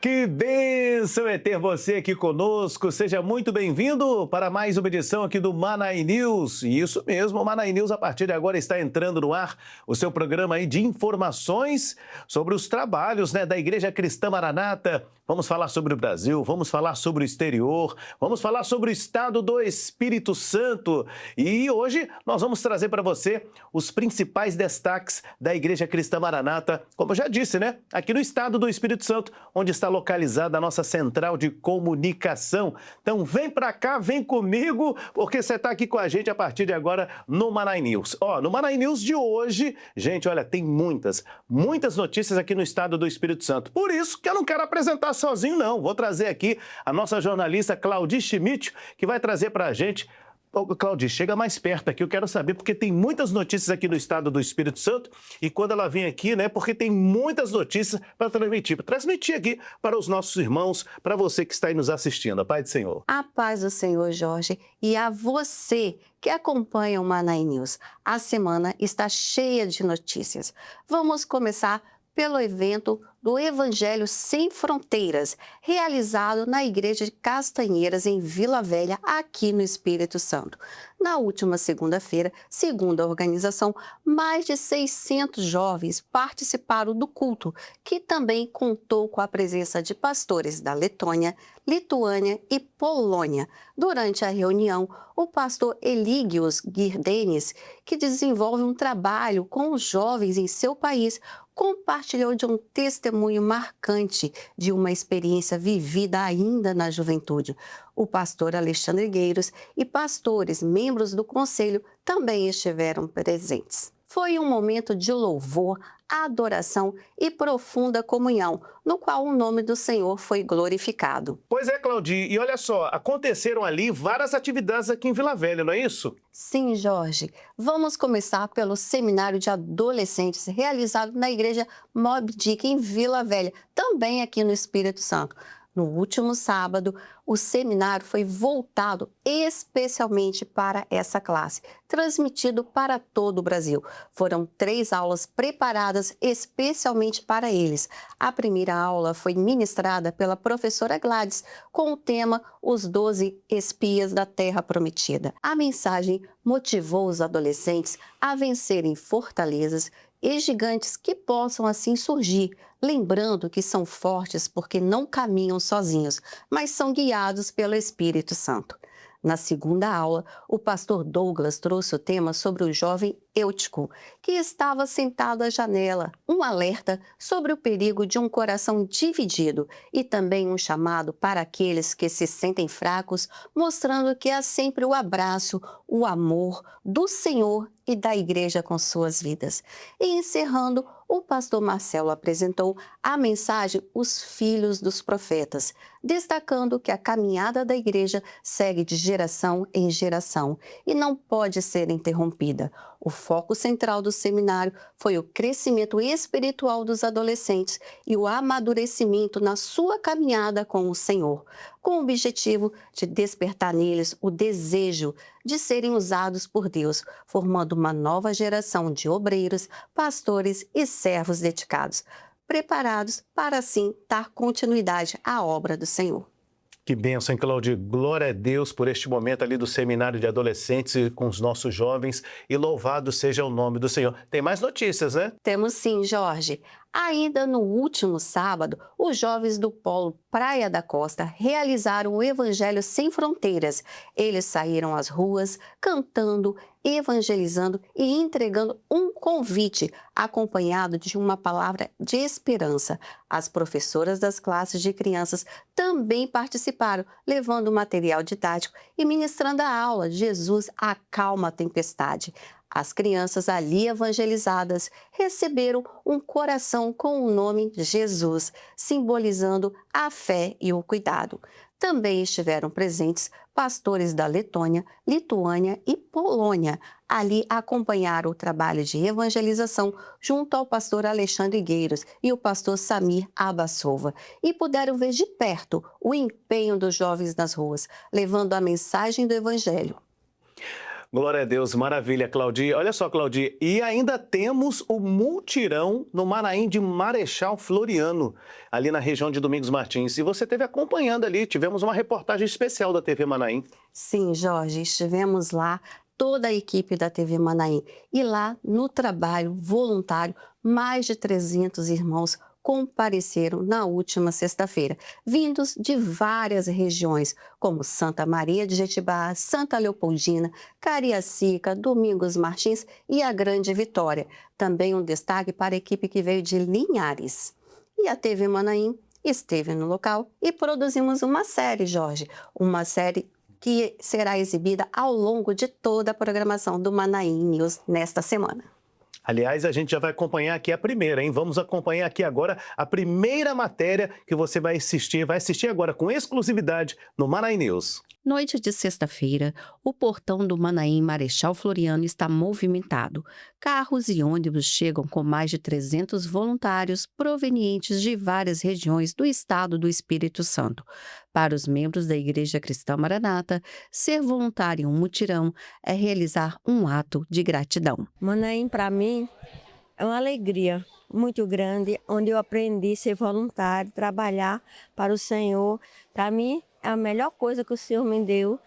Que bênção é ter você aqui conosco. Seja muito bem-vindo para mais uma edição aqui do Manaí News. Isso mesmo, o Manaí News a partir de agora está entrando no ar o seu programa aí de informações sobre os trabalhos, da Igreja Cristã Maranata. Vamos falar sobre o Brasil, vamos falar sobre o exterior, vamos falar sobre o estado do Espírito Santo. E hoje nós vamos trazer para você os principais destaques da Igreja Cristã Maranata, como eu já disse, aqui no estado do Espírito Santo, onde está localizada a nossa central de comunicação. Então vem para cá, vem comigo, porque você está aqui com a gente a partir de agora no Manaí News. No Manaí News de hoje, gente, olha, tem muitas notícias aqui no estado do Espírito Santo. Por isso que eu não quero apresentar sozinho, não. Vou trazer aqui a nossa jornalista Claudi Schmidt, que vai trazer para a gente. Claudi, chega mais perto aqui, eu quero saber, porque tem muitas notícias aqui no estado do Espírito Santo e quando ela vem aqui, porque tem muitas notícias para transmitir aqui para os nossos irmãos, para você que está aí nos assistindo. A paz do Senhor. A paz do Senhor, Jorge, e a você que acompanha o Manaí News. A semana está cheia de notícias. Vamos começar pelo evento do Evangelho Sem Fronteiras, realizado na Igreja de Castanheiras, em Vila Velha, aqui no Espírito Santo. Na última segunda-feira, segundo a organização, mais de 600 jovens participaram do culto, que também contou com a presença de pastores da Letônia, Lituânia e Polônia. Durante a reunião, o pastor Eligius Girdenis, que desenvolve um trabalho com os jovens em seu país, compartilhou de um testemunho marcante de uma experiência vivida ainda na juventude. O pastor Alexandre Gueiros e pastores, membros do conselho, também estiveram presentes. Foi um momento de louvor, adoração e profunda comunhão, no qual o nome do Senhor foi glorificado. Pois é, Claudi, e olha só, aconteceram ali várias atividades aqui em Vila Velha, não é isso? Sim, Jorge. Vamos começar pelo seminário de adolescentes realizado na igreja Moby Dick, em Vila Velha, também aqui no Espírito Santo. No último sábado, o seminário foi voltado especialmente para essa classe, transmitido para todo o Brasil. Foram 3 aulas preparadas especialmente para eles. A primeira aula foi ministrada pela professora Gladys, com o tema Os 12 Espias da Terra Prometida. A mensagem motivou os adolescentes a vencerem fortalezas e gigantes que possam assim surgir, lembrando que são fortes porque não caminham sozinhos, mas são guiados pelo Espírito Santo. Na segunda aula, o pastor Douglas trouxe o tema sobre o jovem Eutico, que estava sentado à janela, um alerta sobre o perigo de um coração dividido e também um chamado para aqueles que se sentem fracos, mostrando que há sempre o abraço, o amor do Senhor e da igreja com suas vidas. E encerrando, o pastor Marcelo apresentou a mensagem Os Filhos dos Profetas, destacando que a caminhada da igreja segue de geração em geração e não pode ser interrompida. O foco central do seminário foi o crescimento espiritual dos adolescentes e o amadurecimento na sua caminhada com o Senhor, com o objetivo de despertar neles o desejo de serem usados por Deus, formando uma nova geração de obreiros, pastores e servos dedicados, preparados para assim dar continuidade à obra do Senhor. Que bênção, hein, Claudio? Glória a Deus por este momento ali do seminário de adolescentes e com os nossos jovens e louvado seja o nome do Senhor. Tem mais notícias, né? Temos sim, Jorge. Ainda no último sábado, os jovens do Polo Praia da Costa realizaram o Evangelho Sem Fronteiras. Eles saíram às ruas, cantando, evangelizando e entregando um convite, acompanhado de uma palavra de esperança. As professoras das classes de crianças também participaram, levando material didático e ministrando a aula Jesus acalma a tempestade. As crianças ali evangelizadas receberam um coração com o nome Jesus, simbolizando a fé e o cuidado. Também estiveram presentes pastores da Letônia, Lituânia e Polônia. Ali acompanharam o trabalho de evangelização junto ao pastor Alexandre Gueiros e o pastor Samir Abassova e puderam ver de perto o empenho dos jovens nas ruas, levando a mensagem do Evangelho. Glória a Deus, maravilha, Claudia. Olha só, Claudia, e ainda temos o multirão no Manaim de Marechal Floriano, ali na região de Domingos Martins. E você esteve acompanhando ali, tivemos uma reportagem especial da TV Manaim. Sim, Jorge, estivemos lá, toda a equipe da TV Manaim. E lá, no trabalho voluntário, mais de 300 irmãos compareceram na última sexta-feira, vindos de várias regiões, como Santa Maria de Jetibá, Santa Leopoldina, Cariacica, Domingos Martins e a Grande Vitória. Também um destaque para a equipe que veio de Linhares. E a TV Manaim esteve no local e produzimos uma série, Jorge, uma série que será exibida ao longo de toda a programação do Manaim News nesta semana. Aliás, a gente já vai acompanhar aqui a primeira, hein? Vamos acompanhar aqui agora a primeira matéria que você vai assistir agora com exclusividade no Manaim News. Noite de sexta-feira, o portão do Manaim Marechal Floriano está movimentado. Carros e ônibus chegam com mais de 300 voluntários provenientes de várias regiões do estado do Espírito Santo. Para os membros da Igreja Cristã Maranata, ser voluntário em um mutirão é realizar um ato de gratidão. Manaim, para mim, é uma alegria muito grande, onde eu aprendi a ser voluntário, trabalhar para o Senhor. Para mim, a melhor coisa que o Senhor me deu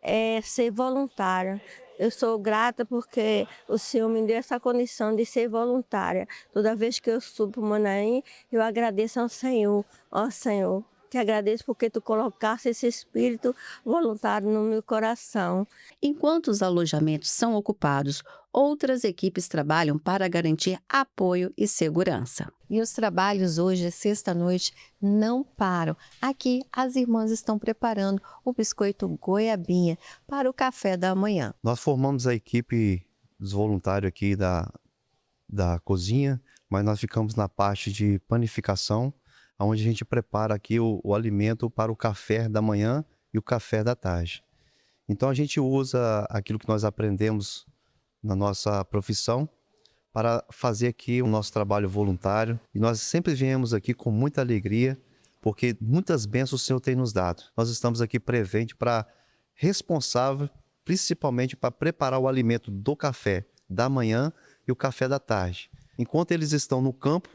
é ser voluntária. Eu sou grata porque o Senhor me deu essa condição de ser voluntária. Toda vez que eu subo para o Manaim, eu agradeço ao Senhor. Ó Senhor, te agradeço porque tu colocaste esse espírito voluntário no meu coração. Enquanto os alojamentos são ocupados, outras equipes trabalham para garantir apoio e segurança. E os trabalhos hoje, sexta-noite, não param. Aqui, as irmãs estão preparando o biscoito goiabinha para o café da manhã. Nós formamos a equipe dos voluntários aqui da cozinha, mas nós ficamos na parte de panificação, onde a gente prepara aqui o alimento para o café da manhã e o café da tarde. Então a gente usa aquilo que nós aprendemos na nossa profissão para fazer aqui o nosso trabalho voluntário. E nós sempre viemos aqui com muita alegria, porque muitas bênçãos o Senhor tem nos dado. Nós estamos aqui presentes para responsável, principalmente para preparar o alimento do café da manhã e o café da tarde. Enquanto eles estão no campo,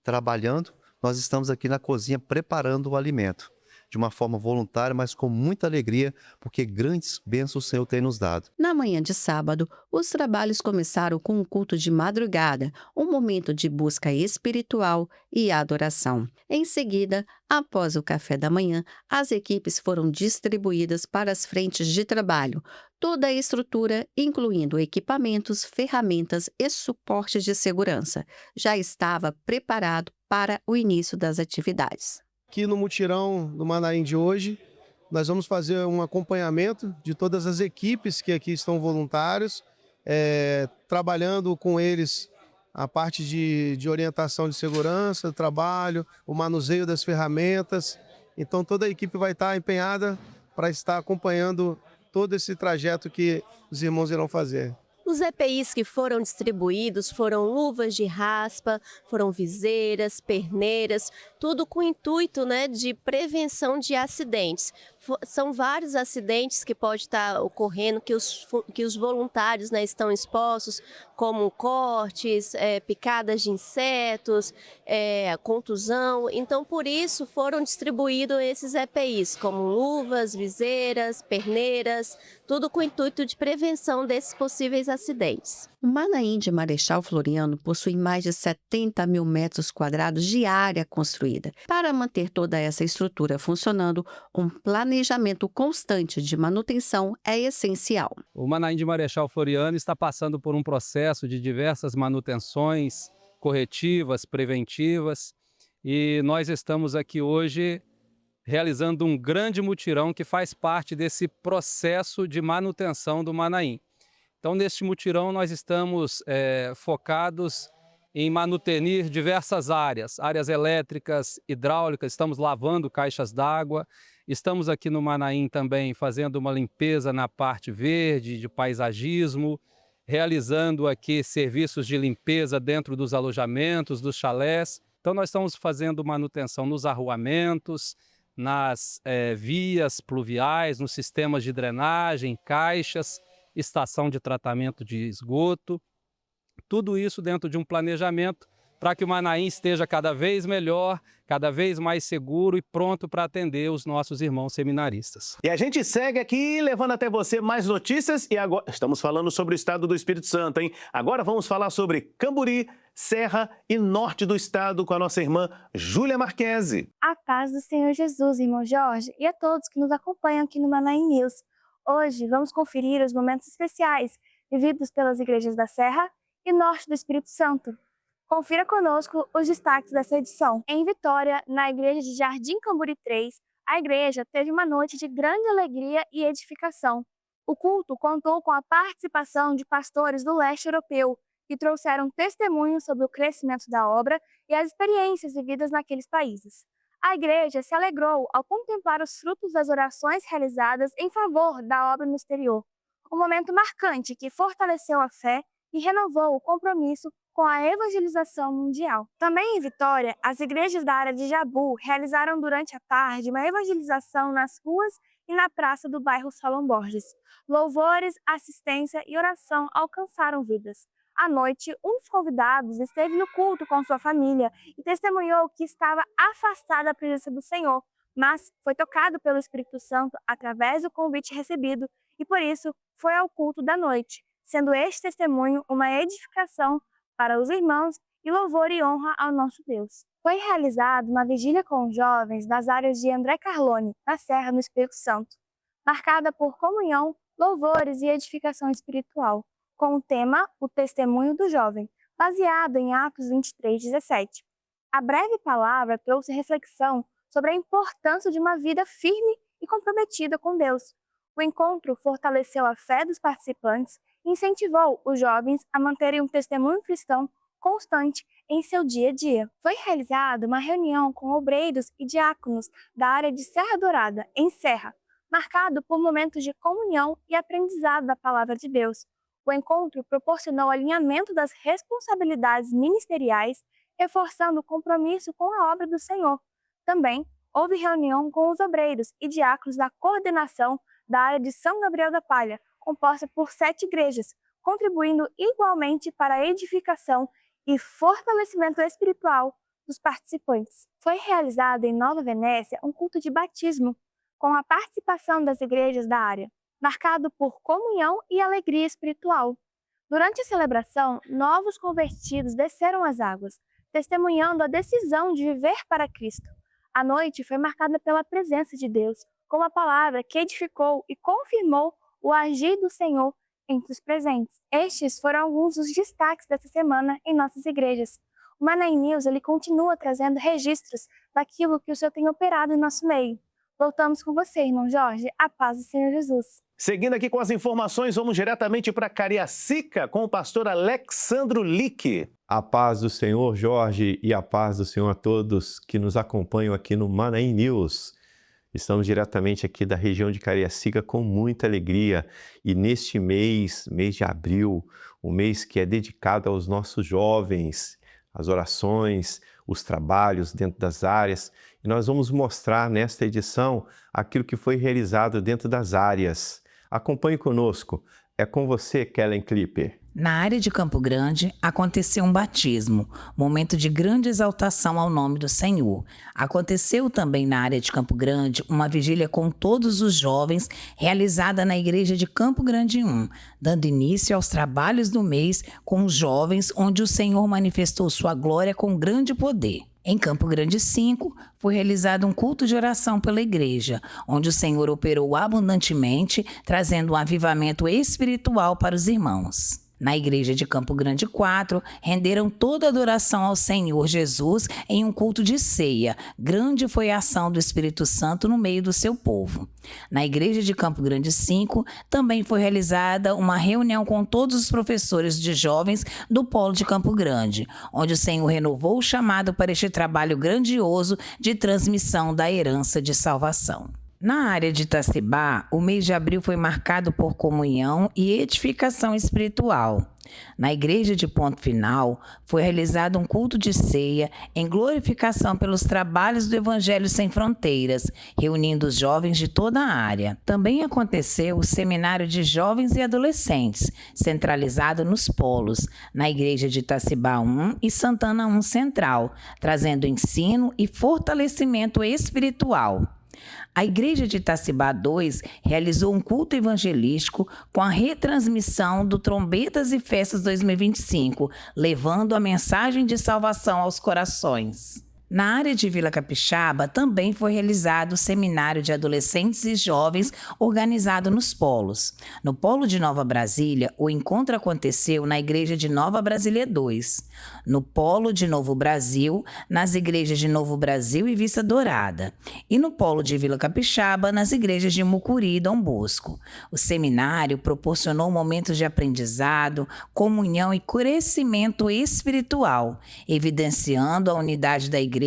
trabalhando, nós estamos aqui na cozinha preparando o alimento, de uma forma voluntária, mas com muita alegria, porque grandes bênçãos o Senhor tem nos dado. Na manhã de sábado, os trabalhos começaram com um culto de madrugada, um momento de busca espiritual e adoração. Em seguida, após o café da manhã, as equipes foram distribuídas para as frentes de trabalho. Toda a estrutura, incluindo equipamentos, ferramentas e suportes de segurança, já estava preparado para o início das atividades. Aqui no mutirão do Manaim de hoje, nós vamos fazer um acompanhamento de todas as equipes que aqui estão voluntários, trabalhando com eles a parte de orientação de segurança, trabalho, o manuseio das ferramentas. Então toda a equipe vai estar empenhada para estar acompanhando todo esse trajeto que os irmãos irão fazer. Os EPIs que foram distribuídos foram luvas de raspa, foram viseiras, perneiras, tudo com o intuito, de prevenção de acidentes. São vários acidentes que podem estar ocorrendo, que os voluntários estão expostos, como cortes, picadas de insetos, contusão. Então, por isso, foram distribuídos esses EPIs, como luvas, viseiras, perneiras, tudo com o intuito de prevenção desses possíveis acidentes. O Manaim de Marechal Floriano possui mais de 70 mil metros quadrados de área construída. Para manter toda essa estrutura funcionando, um planejamento constante de manutenção é essencial. O Manaim de Marechal Floriano está passando por um processo de diversas manutenções corretivas, preventivas, e nós estamos aqui hoje realizando um grande mutirão que faz parte desse processo de manutenção do Manaim. Então, neste mutirão, nós estamos focados em manutenir diversas áreas elétricas, hidráulicas, estamos lavando caixas d'água, estamos aqui no Manaim também fazendo uma limpeza na parte verde, de paisagismo, realizando aqui serviços de limpeza dentro dos alojamentos, dos chalés. Então, nós estamos fazendo manutenção nos arruamentos, nas vias pluviais, nos sistemas de drenagem, caixas. estação de tratamento de esgoto, tudo isso dentro de um planejamento para que o Manaim esteja cada vez melhor, cada vez mais seguro e pronto para atender os nossos irmãos seminaristas. E a gente segue aqui levando até você mais notícias e agora estamos falando sobre o estado do Espírito Santo, hein? Agora vamos falar sobre Camburi, Serra e Norte do estado com a nossa irmã Júlia Marquese. A paz do Senhor Jesus, irmão Jorge, e a todos que nos acompanham aqui no Manaim News. Hoje vamos conferir os momentos especiais vividos pelas igrejas da Serra e Norte do Espírito Santo. Confira conosco os destaques dessa edição. Em Vitória, na igreja de Jardim Camburi 3, a igreja teve uma noite de grande alegria e edificação. O culto contou com a participação de pastores do leste europeu, que trouxeram testemunhos sobre o crescimento da obra e as experiências vividas naqueles países. A igreja se alegrou ao contemplar os frutos das orações realizadas em favor da obra no exterior. Um momento marcante que fortaleceu a fé e renovou o compromisso com a evangelização mundial. Também em Vitória, as igrejas da área de Jabu realizaram durante a tarde uma evangelização nas ruas e na praça do bairro Salom Borges. Louvores, assistência e oração alcançaram vidas. À noite, um dos convidados esteve no culto com sua família e testemunhou que estava afastado da presença do Senhor, mas foi tocado pelo Espírito Santo através do convite recebido e, por isso, foi ao culto da noite, sendo este testemunho uma edificação para os irmãos e louvor e honra ao nosso Deus. Foi realizada uma vigília com os jovens das áreas de André Carlone, na Serra, no Espírito Santo, marcada por comunhão, louvores e edificação espiritual, com o tema O Testemunho do Jovem, baseado em Atos 23:17. A breve palavra trouxe reflexão sobre a importância de uma vida firme e comprometida com Deus. O encontro fortaleceu a fé dos participantes e incentivou os jovens a manterem um testemunho cristão constante em seu dia a dia. Foi realizada uma reunião com obreiros e diáconos da área de Serra Dourada, em Serra, marcado por momentos de comunhão e aprendizado da Palavra de Deus. O encontro proporcionou o alinhamento das responsabilidades ministeriais, reforçando o compromisso com a obra do Senhor. Também houve reunião com os obreiros e diáconos da coordenação da área de São Gabriel da Palha, composta por 7 igrejas, contribuindo igualmente para a edificação e fortalecimento espiritual dos participantes. Foi realizado em Nova Venécia um culto de batismo, com a participação das igrejas da área, marcado por comunhão e alegria espiritual. Durante a celebração, novos convertidos desceram as águas, testemunhando a decisão de viver para Cristo. A noite foi marcada pela presença de Deus, com uma palavra que edificou e confirmou o agir do Senhor entre os presentes. Estes foram alguns dos destaques dessa semana em nossas igrejas. O Manaim News continua trazendo registros daquilo que o Senhor tem operado em nosso meio. Voltamos com você, irmão Jorge. A paz do Senhor Jesus. Seguindo aqui com as informações, vamos diretamente para Cariacica com o pastor Alexandro Lick. A paz do Senhor, Jorge, e a paz do Senhor a todos que nos acompanham aqui no Manaim News. Estamos diretamente aqui da região de Cariacica com muita alegria e neste mês de abril, um mês que é dedicado aos nossos jovens, as orações, os trabalhos dentro das áreas, e nós vamos mostrar nesta edição aquilo que foi realizado dentro das áreas. Acompanhe conosco, é com você, Kellen Clipper. Na área de Campo Grande, aconteceu um batismo, momento de grande exaltação ao nome do Senhor. Aconteceu também na área de Campo Grande uma vigília com todos os jovens, realizada na igreja de Campo Grande 1, dando início aos trabalhos do mês com os jovens, onde o Senhor manifestou sua glória com grande poder. Em Campo Grande 5, foi realizado um culto de oração pela igreja, onde o Senhor operou abundantemente, trazendo um avivamento espiritual para os irmãos. Na igreja de Campo Grande 4, renderam toda a adoração ao Senhor Jesus em um culto de ceia. Grande foi a ação do Espírito Santo no meio do seu povo. Na igreja de Campo Grande 5, também foi realizada uma reunião com todos os professores de jovens do Polo de Campo Grande, onde o Senhor renovou o chamado para este trabalho grandioso de transmissão da herança de salvação. Na área de Itacibá, o mês de abril foi marcado por comunhão e edificação espiritual. Na igreja de Ponto Final, foi realizado um culto de ceia em glorificação pelos trabalhos do Evangelho Sem Fronteiras, reunindo os jovens de toda a área. Também aconteceu o seminário de jovens e adolescentes, centralizado nos polos, na igreja de Itacibá 1 e Santana 1 Central, trazendo ensino e fortalecimento espiritual. A igreja de Itacibá 2 realizou um culto evangelístico com a retransmissão do Trombetas e Festas 2025, levando a mensagem de salvação aos corações. Na área de Vila Capixaba, também foi realizado o seminário de adolescentes e jovens organizado nos polos. No polo de Nova Brasília, o encontro aconteceu na igreja de Nova Brasília 2. No polo de Novo Brasil, nas igrejas de Novo Brasil e Vista Dourada. E no polo de Vila Capixaba, nas igrejas de Mucuri e Dom Bosco. O seminário proporcionou momentos de aprendizado, comunhão e crescimento espiritual, evidenciando a unidade da igreja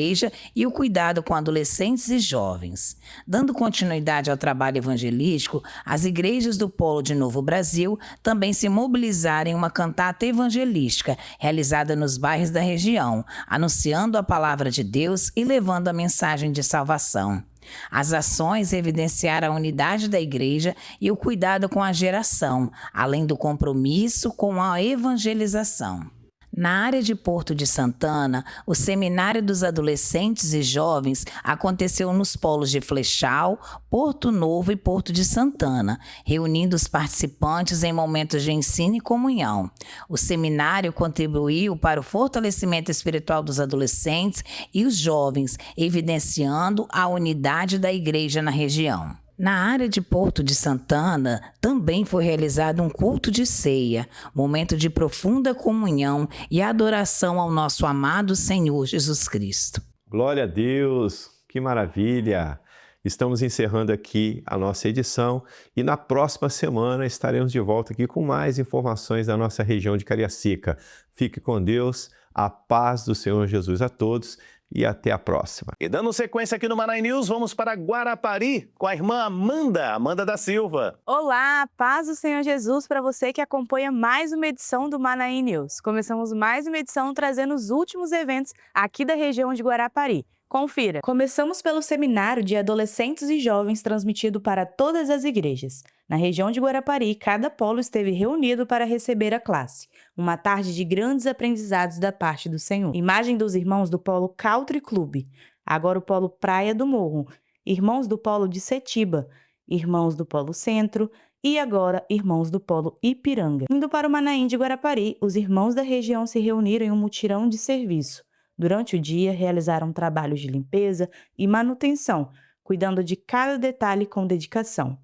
e o cuidado com adolescentes e jovens. Dando continuidade ao trabalho evangelístico, as igrejas do Polo de Novo Brasil também se mobilizaram em uma cantata evangelística, realizada nos bairros da região, anunciando a palavra de Deus e levando a mensagem de salvação. As ações evidenciaram a unidade da igreja e o cuidado com a geração, além do compromisso com a evangelização. Na área de Porto de Santana, o Seminário dos Adolescentes e Jovens aconteceu nos polos de Flechal, Porto Novo e Porto de Santana, reunindo os participantes em momentos de ensino e comunhão. O seminário contribuiu para o fortalecimento espiritual dos adolescentes e os jovens, evidenciando a unidade da igreja na região. Na área de Porto de Santana, também foi realizado um culto de ceia, momento de profunda comunhão e adoração ao nosso amado Senhor Jesus Cristo. Glória a Deus, que maravilha! Estamos encerrando aqui a nossa edição e na próxima semana estaremos de volta aqui com mais informações da nossa região de Cariacica. Fique com Deus, a paz do Senhor Jesus a todos. E até a próxima. E dando sequência aqui no Maná News, vamos para Guarapari com a irmã Amanda da Silva. Olá, paz do Senhor Jesus para você que acompanha mais uma edição do Maná News. Começamos mais uma edição trazendo os últimos eventos aqui da região de Guarapari. Confira! Começamos pelo seminário de adolescentes e jovens transmitido para todas as igrejas. Na região de Guarapari, cada polo esteve reunido para receber a classe. Uma tarde de grandes aprendizados da parte do Senhor. Imagem dos irmãos do polo Country Club. Agora o polo Praia do Morro. Irmãos do polo de Setiba. Irmãos do polo Centro. E agora, irmãos do polo Ipiranga. Indo para o Manaim de Guarapari, os irmãos da região se reuniram em um mutirão de serviço. Durante o dia, realizaram trabalhos de limpeza e manutenção, cuidando de cada detalhe com dedicação.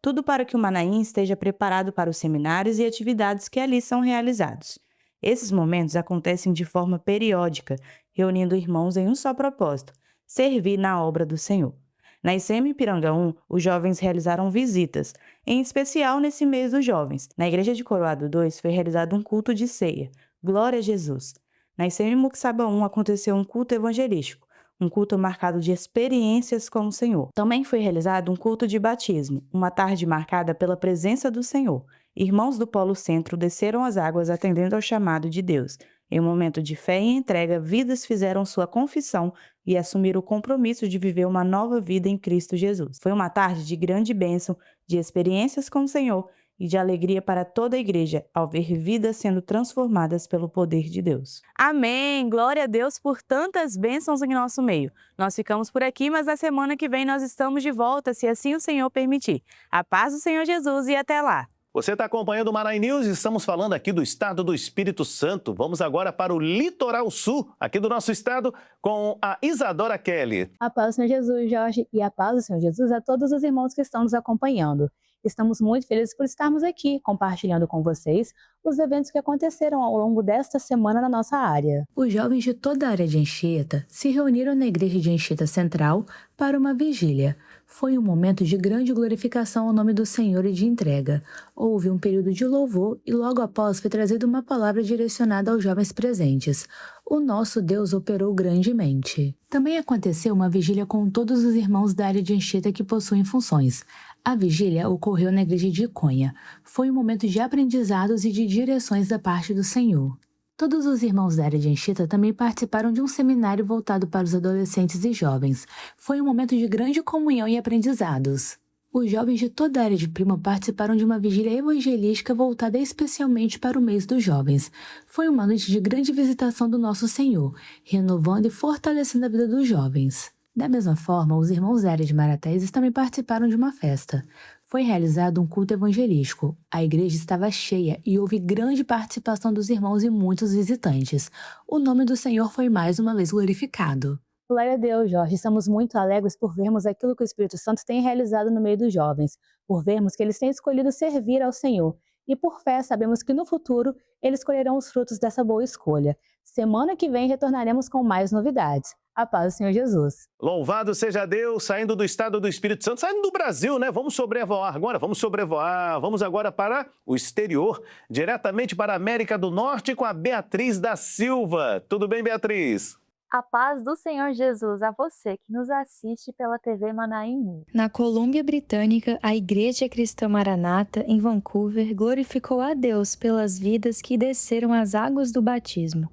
Tudo para que o Manaim esteja preparado para os seminários e atividades que ali são realizados. Esses momentos acontecem de forma periódica, reunindo irmãos em um só propósito, servir na obra do Senhor. Na ICM Ipiranga 1, os jovens realizaram visitas, em especial nesse mês dos jovens. Na Igreja de Coroado 2 foi realizado um culto de ceia. Glória a Jesus! Na ICM Muxaba 1 aconteceu um culto evangelístico, um culto marcado de experiências com o Senhor. Também foi realizado um culto de batismo, uma tarde marcada pela presença do Senhor. Irmãos do Polo Centro desceram as águas atendendo ao chamado de Deus. Em um momento de fé e entrega, vidas fizeram sua confissão e assumiram o compromisso de viver uma nova vida em Cristo Jesus. Foi uma tarde de grande bênção, de experiências com o Senhor e de alegria para toda a igreja, ao ver vidas sendo transformadas pelo poder de Deus. Amém! Glória a Deus por tantas bênçãos em nosso meio. Nós ficamos por aqui, mas na semana que vem nós estamos de volta, se assim o Senhor permitir. A paz do Senhor Jesus e até lá! Você está acompanhando o Maná News e estamos falando aqui do estado do Espírito Santo. Vamos agora para o litoral sul, aqui do nosso estado, com a Isadora Kelly. A paz do Senhor Jesus, Jorge, e a paz do Senhor Jesus a todos os irmãos que estão nos acompanhando. Estamos muito felizes por estarmos aqui, compartilhando com vocês os eventos que aconteceram ao longo desta semana na nossa área. Os jovens de toda a área de Anchieta se reuniram na igreja de Anchieta Central para uma vigília. Foi um momento de grande glorificação ao nome do Senhor e de entrega. Houve um período de louvor e logo após foi trazida uma palavra direcionada aos jovens presentes. o nosso Deus operou grandemente. Também aconteceu uma vigília com todos os irmãos da área de Anchieta que possuem funções. A vigília ocorreu na igreja de Iconha. Foi um momento de aprendizados e de direções da parte do Senhor. Todos os irmãos da área de Anchieta também participaram de um seminário voltado para os adolescentes e jovens. Foi um momento de grande comunhão e aprendizados. Os jovens de toda a área de Prima participaram de uma vigília evangelística voltada especialmente para o mês dos jovens. Foi uma noite de grande visitação do nosso Senhor, renovando e fortalecendo a vida dos jovens. Da mesma forma, os irmãos da área de Marataízes também participaram de uma festa. Foi realizado um culto evangelístico. A igreja estava cheia e houve grande participação dos irmãos e muitos visitantes. O nome do Senhor foi mais uma vez glorificado. Glória a Deus, Jorge. Estamos muito alegres por vermos aquilo que o Espírito Santo tem realizado no meio dos jovens, por vermos que eles têm escolhido servir ao Senhor. E por fé, sabemos que no futuro eles colherão os frutos dessa boa escolha. Semana que vem retornaremos com mais novidades. A paz do Senhor Jesus. Louvado seja Deus, saindo do estado do Espírito Santo, saindo do Brasil, né? Vamos sobrevoar agora, vamos agora para o exterior, diretamente para a América do Norte com a Beatriz da Silva. Tudo bem, Beatriz? A paz do Senhor Jesus a você que nos assiste pela TV Manaim. Na Colômbia Britânica, a Igreja Cristã Maranata, em Vancouver, glorificou a Deus pelas vidas que desceram as águas do batismo.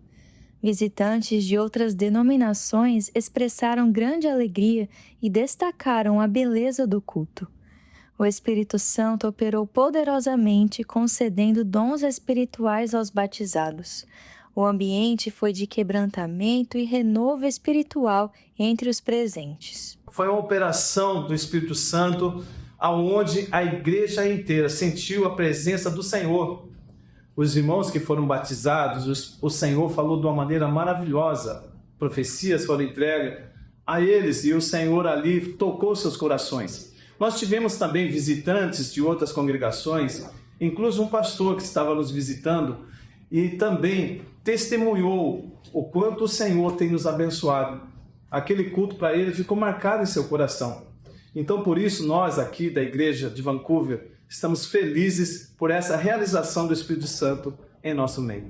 Visitantes de outras denominações expressaram grande alegria e destacaram a beleza do culto. O Espírito Santo operou poderosamente, concedendo dons espirituais aos batizados. O ambiente foi de quebrantamento e renovo espiritual entre os presentes. Foi uma operação do Espírito Santo onde a igreja inteira sentiu a presença do Senhor. Os irmãos que foram batizados, o Senhor falou de uma maneira maravilhosa. Profecias foram entregues a eles e o Senhor ali tocou seus corações. Nós tivemos também visitantes de outras congregações, inclusive um pastor que estava nos visitando e também testemunhou o quanto o Senhor tem nos abençoado. Aquele culto para ele ficou marcado em seu coração. Então, por isso, nós aqui da igreja de Vancouver estamos felizes por essa realização do Espírito Santo em nosso meio.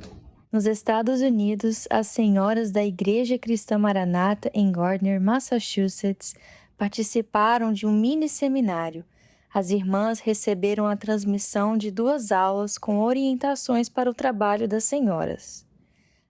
Nos Estados Unidos, as senhoras da Igreja Cristã Maranata em Gardner, Massachusetts, participaram de um mini seminário. As irmãs receberam a transmissão de 2 aulas com orientações para o trabalho das senhoras.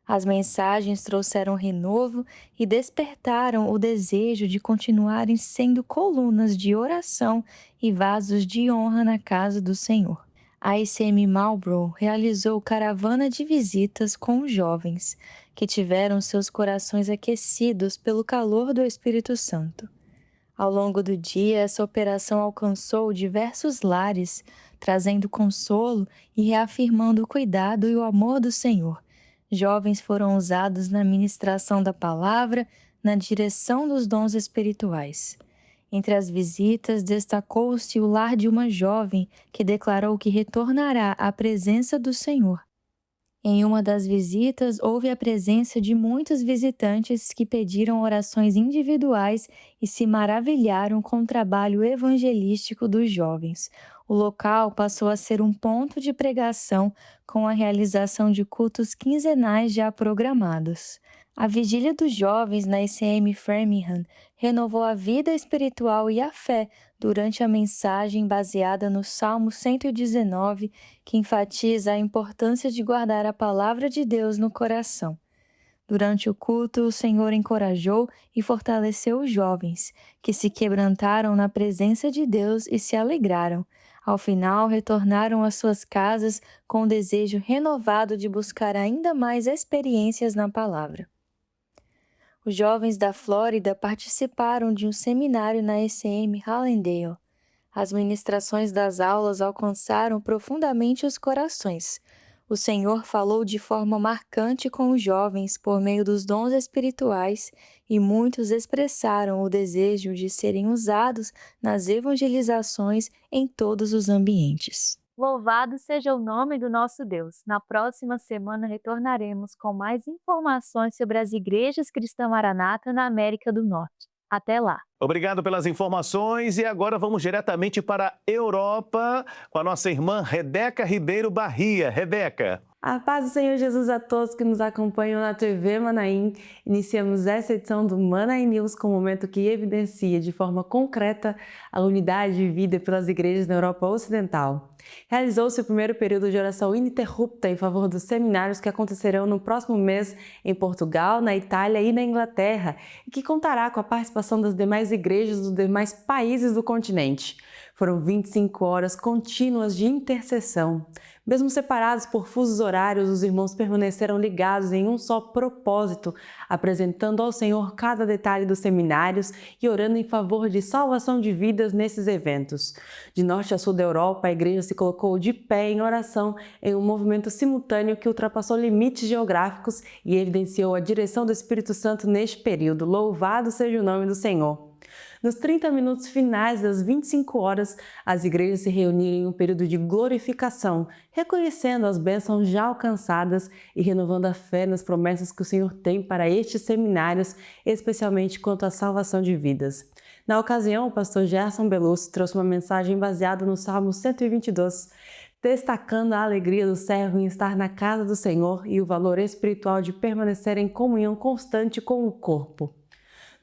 As mensagens trouxeram renovo e despertaram o desejo de continuarem sendo colunas de oração e vasos de honra na casa do Senhor. A ICM Marlborough realizou caravana de visitas com os jovens, que tiveram seus corações aquecidos pelo calor do Espírito Santo. Ao longo do dia, essa operação alcançou diversos lares, trazendo consolo e reafirmando o cuidado e o amor do Senhor. Jovens foram usados na ministração da palavra, na direção dos dons espirituais. Entre as visitas, destacou-se o lar de uma jovem que declarou que retornará à presença do Senhor. Em uma das visitas, houve a presença de muitos visitantes que pediram orações individuais e se maravilharam com o trabalho evangelístico dos jovens. O local passou a ser um ponto de pregação com a realização de cultos quinzenais já programados. A Vigília dos Jovens na ICM Framingham renovou a vida espiritual e a fé durante a mensagem baseada no Salmo 119, que enfatiza a importância de guardar a palavra de Deus no coração. Durante o culto, o Senhor encorajou e fortaleceu os jovens, que se quebrantaram na presença de Deus e se alegraram. Ao final, retornaram às suas casas com o desejo renovado de buscar ainda mais experiências na palavra. Os jovens da Flórida participaram de um seminário na ECM Hallandale. As ministrações das aulas alcançaram profundamente os corações. O Senhor falou de forma marcante com os jovens por meio dos dons espirituais e muitos expressaram o desejo de serem usados nas evangelizações em todos os ambientes. Louvado seja o nome do nosso Deus. Na próxima semana retornaremos com mais informações sobre as igrejas cristãs Maranata na América do Norte. Até lá. Obrigado pelas informações e agora vamos diretamente para a Europa com a nossa irmã Rebeca Ribeiro Barria. Rebeca. A paz do Senhor Jesus a todos que nos acompanham na TV Manaim. Iniciamos essa edição do Manaim News com um momento que evidencia de forma concreta a unidade vivida pelas igrejas na Europa Ocidental. Realizou-se o primeiro período de oração ininterrupta em favor dos seminários que acontecerão no próximo mês em Portugal, na Itália e na Inglaterra, e que contará com a participação das demais igrejas dos demais países do continente. Foram 25 horas contínuas de intercessão. Mesmo separados por fusos horários, os irmãos permaneceram ligados em um só propósito, apresentando ao Senhor cada detalhe dos seminários e orando em favor de salvação de vidas nesses eventos. De norte a sul da Europa, a igreja se colocou de pé em oração em um movimento simultâneo que ultrapassou limites geográficos e evidenciou a direção do Espírito Santo neste período. Louvado seja o nome do Senhor! Nos 30 minutos finais das 25 horas, as igrejas se reuniram em um período de glorificação, reconhecendo as bênçãos já alcançadas e renovando a fé nas promessas que o Senhor tem para estes seminários, especialmente quanto à salvação de vidas. Na ocasião, o pastor Gerson Belusso trouxe uma mensagem baseada no Salmo 122, destacando a alegria do servo em estar na casa do Senhor e o valor espiritual de permanecer em comunhão constante com o corpo.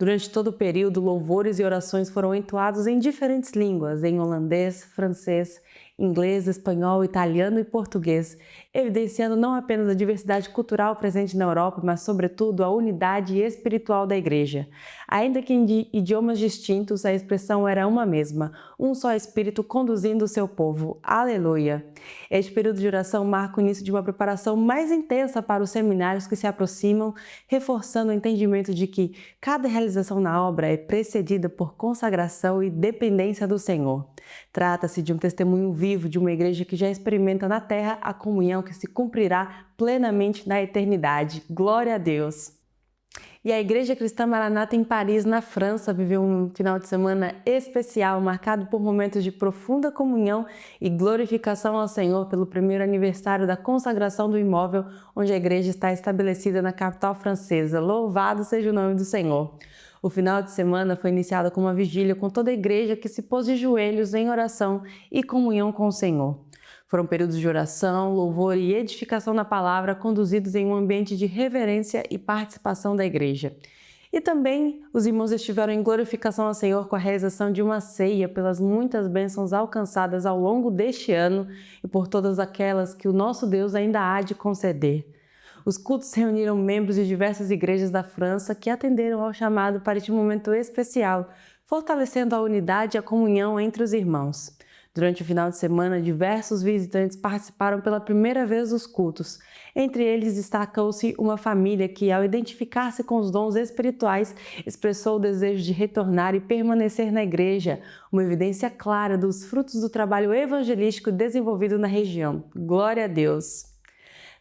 Durante todo o período, louvores e orações foram entoados em diferentes línguas, em holandês, francês, inglês, espanhol, italiano e português, evidenciando não apenas a diversidade cultural presente na Europa, mas, sobretudo, a unidade espiritual da Igreja. Ainda que em idiomas distintos, a expressão era uma mesma, um só Espírito conduzindo o seu povo. Aleluia! Este período de oração marca o início de uma preparação mais intensa para os seminários que se aproximam, reforçando o entendimento de que cada realização na obra é precedida por consagração e dependência do Senhor. Trata-se de um testemunho vivo de uma igreja que já experimenta na terra a comunhão que se cumprirá plenamente na eternidade. Glória a Deus! E a Igreja Cristã Maranata em Paris, na França, viveu um final de semana especial, marcado por momentos de profunda comunhão e glorificação ao Senhor pelo primeiro aniversário da consagração do imóvel onde a igreja está estabelecida na capital francesa. Louvado seja o nome do Senhor! O final de semana foi iniciado com uma vigília com toda a igreja que se pôs de joelhos em oração e comunhão com o Senhor. Foram períodos de oração, louvor e edificação na palavra, conduzidos em um ambiente de reverência e participação da igreja. E também os irmãos estiveram em glorificação ao Senhor com a realização de uma ceia pelas muitas bênçãos alcançadas ao longo deste ano e por todas aquelas que o nosso Deus ainda há de conceder. Os cultos reuniram membros de diversas igrejas da França que atenderam ao chamado para este momento especial, fortalecendo a unidade e a comunhão entre os irmãos. Durante o final de semana, diversos visitantes participaram pela primeira vez dos cultos. Entre eles, destacou-se uma família que, ao identificar-se com os dons espirituais, expressou o desejo de retornar e permanecer na igreja, uma evidência clara dos frutos do trabalho evangelístico desenvolvido na região. Glória a Deus!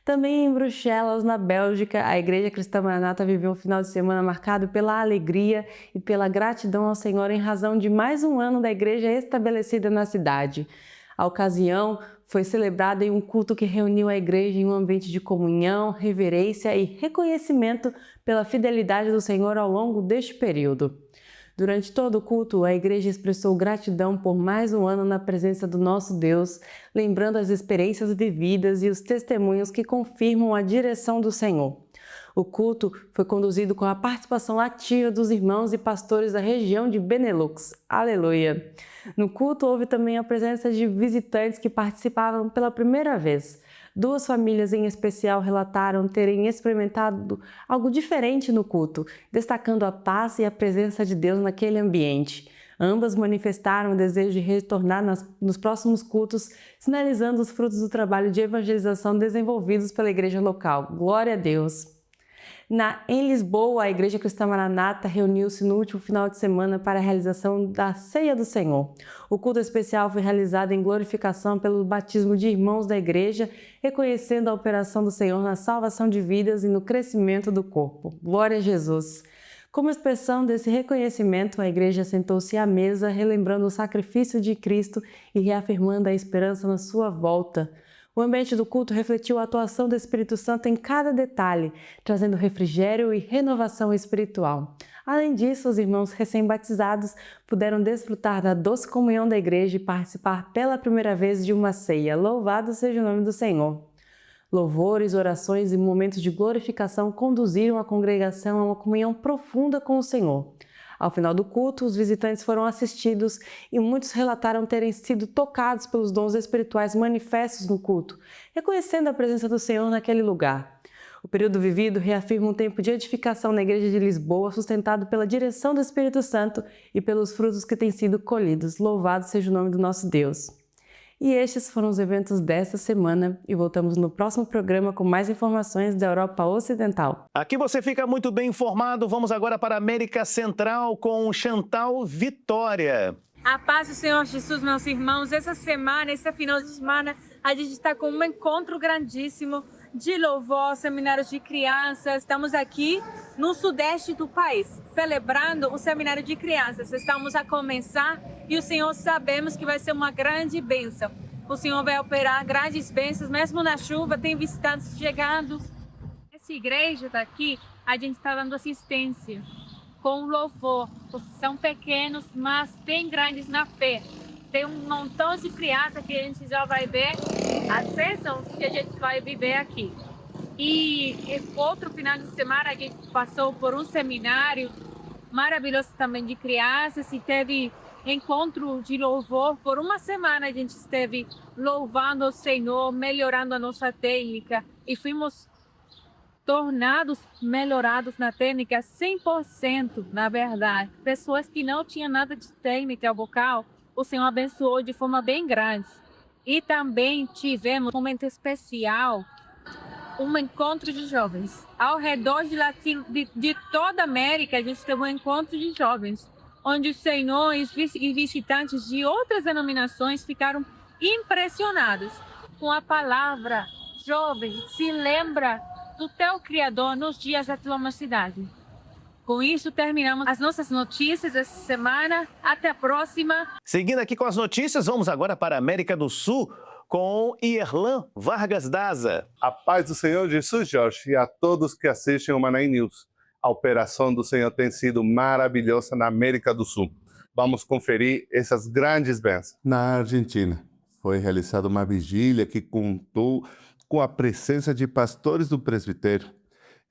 Também em Bruxelas, na Bélgica, a Igreja Cristã Maranata viveu um final de semana marcado pela alegria e pela gratidão ao Senhor em razão de mais um ano da igreja estabelecida na cidade. A ocasião foi celebrada em um culto que reuniu a igreja em um ambiente de comunhão, reverência e reconhecimento pela fidelidade do Senhor ao longo deste período. Durante todo o culto, a igreja expressou gratidão por mais um ano na presença do nosso Deus, lembrando as experiências vividas e os testemunhos que confirmam a direção do Senhor. O culto foi conduzido com a participação ativa dos irmãos e pastores da região de Benelux. Aleluia! No culto houve também a presença de visitantes que participavam pela primeira vez. Duas famílias em especial relataram terem experimentado algo diferente no culto, destacando a paz e a presença de Deus naquele ambiente. Ambas manifestaram o desejo de retornar nos próximos cultos, sinalizando os frutos do trabalho de evangelização desenvolvidos pela igreja local. Glória a Deus! Em Lisboa, a Igreja Cristã Maranata reuniu-se no último final de semana para a realização da Ceia do Senhor. O culto especial foi realizado em glorificação pelo batismo de irmãos da igreja, reconhecendo a operação do Senhor na salvação de vidas e no crescimento do corpo. Glória a Jesus! Como expressão desse reconhecimento, a igreja sentou-se à mesa, relembrando o sacrifício de Cristo e reafirmando a esperança na sua volta. O ambiente do culto refletiu a atuação do Espírito Santo em cada detalhe, trazendo refrigério e renovação espiritual. Além disso, os irmãos recém-batizados puderam desfrutar da doce comunhão da igreja e participar pela primeira vez de uma ceia. Louvado seja o nome do Senhor! Louvores, orações e momentos de glorificação conduziram a congregação a uma comunhão profunda com o Senhor. Ao final do culto, os visitantes foram assistidos e muitos relataram terem sido tocados pelos dons espirituais manifestos no culto, reconhecendo a presença do Senhor naquele lugar. O período vivido reafirma um tempo de edificação na Igreja de Lisboa, sustentado pela direção do Espírito Santo e pelos frutos que têm sido colhidos. Louvado seja o nome do nosso Deus! E estes foram os eventos desta semana e voltamos no próximo programa com mais informações da Europa Ocidental. Aqui você fica muito bem informado. Vamos agora para a América Central com Chantal Vitória. A paz do Senhor Jesus, meus irmãos. Essa semana, esse final de semana, a gente está com um encontro grandíssimo de louvor, seminários de crianças. Estamos aqui no sudeste do país, celebrando o seminário de crianças. Estamos a começar e o Senhor sabemos que vai ser uma grande bênção. O Senhor vai operar grandes bênçãos, mesmo na chuva, tem visitantes chegando. Essa igreja daqui, a gente está dando assistência com louvor. São pequenos, mas tem grandes na fé. Tem um montão de crianças que a gente já vai ver as bênçãos que a gente vai viver aqui. E outro final de semana a gente passou por um seminário maravilhoso também de crianças e teve encontro de louvor. Por uma semana a gente esteve louvando o Senhor, melhorando a nossa técnica e fomos tornados melhorados na técnica 100%, na verdade. Pessoas que não tinham nada de técnica vocal, o Senhor abençoou de forma bem grande. E também tivemos um momento especial, um encontro de jovens. Ao redor de toda a América, a gente teve um encontro de jovens, onde o Senhor e visitantes de outras denominações ficaram impressionados com a palavra. Jovem, se lembra do teu Criador nos dias da tua mocidade. Com isso, terminamos as nossas notícias essa semana. Até a próxima. Seguindo aqui com as notícias, vamos agora para a América do Sul com Ierlan Vargas Daza. A paz do Senhor Jesus, Jorge, e a todos que assistem o Manaí News. A operação do Senhor tem sido maravilhosa na América do Sul. Vamos conferir essas grandes bênçãos. Na Argentina, foi realizada uma vigília que contou com a presença de pastores do presbitério,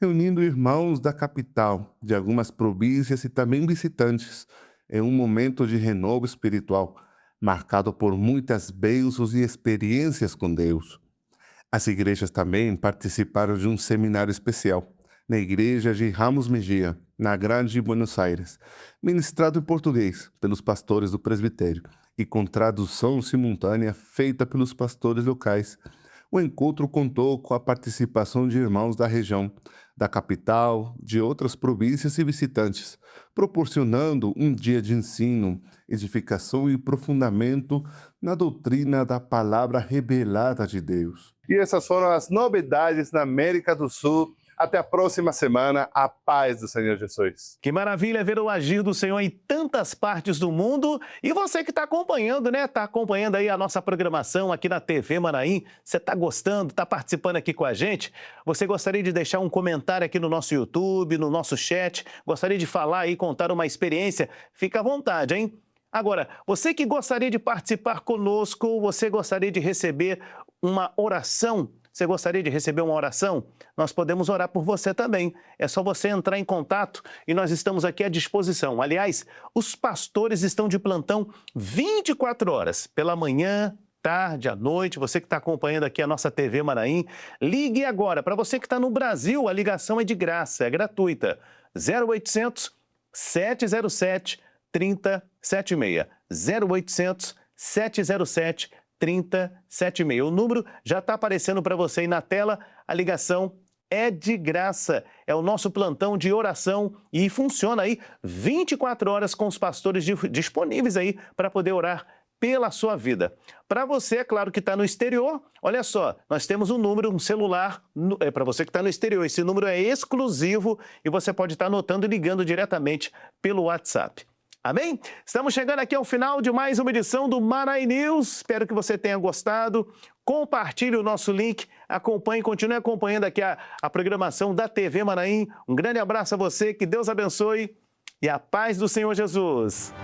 reunindo irmãos da capital, de algumas províncias e também visitantes, em um momento de renovo espiritual, marcado por muitas bênçãos e experiências com Deus. As igrejas também participaram de um seminário especial, na igreja de Ramos Mejia, na Grande Buenos Aires, ministrado em português pelos pastores do presbitério e com tradução simultânea feita pelos pastores locais. O encontro contou com a participação de irmãos da região, da capital, de outras províncias e visitantes, proporcionando um dia de ensino, edificação e aprofundamento na doutrina da palavra revelada de Deus. E essas foram as novidades na América do Sul. Até a próxima semana, a paz do Senhor Jesus. Que maravilha ver o agir do Senhor em tantas partes do mundo. E você que está acompanhando, né? Está acompanhando aí a nossa programação aqui na TV Manaim. Você está gostando, está participando aqui com a gente? Você gostaria de deixar um comentário aqui no nosso YouTube, no nosso chat? Gostaria de falar e contar uma experiência? Fica à vontade, hein? Agora, você que gostaria de participar conosco, você gostaria de receber uma oração? Você gostaria de receber uma oração? Nós podemos orar por você também. É só você entrar em contato e nós estamos aqui à disposição. Aliás, os pastores estão de plantão 24 horas, pela manhã, tarde, à noite. Você que está acompanhando aqui a nossa TV Manaim, ligue agora. Para você que está no Brasil, a ligação é de graça, é gratuita. 0800 707 3076. 0800 707 3076. O número já está aparecendo para você aí na tela. A ligação é de graça. É o nosso plantão de oração e funciona aí 24 horas com os pastores disponíveis aí para poder orar pela sua vida. Para você, é claro, que está no exterior, olha só, nós temos um número, um celular, para você que está no exterior. Esse número é exclusivo e você pode estar anotando e ligando diretamente pelo WhatsApp. Amém? Estamos chegando aqui ao final de mais uma edição do Manaí News. Espero que você tenha gostado. Compartilhe o nosso link, acompanhe, continue acompanhando aqui a programação da TV Manaim. Um grande abraço a você, que Deus abençoe e a paz do Senhor Jesus.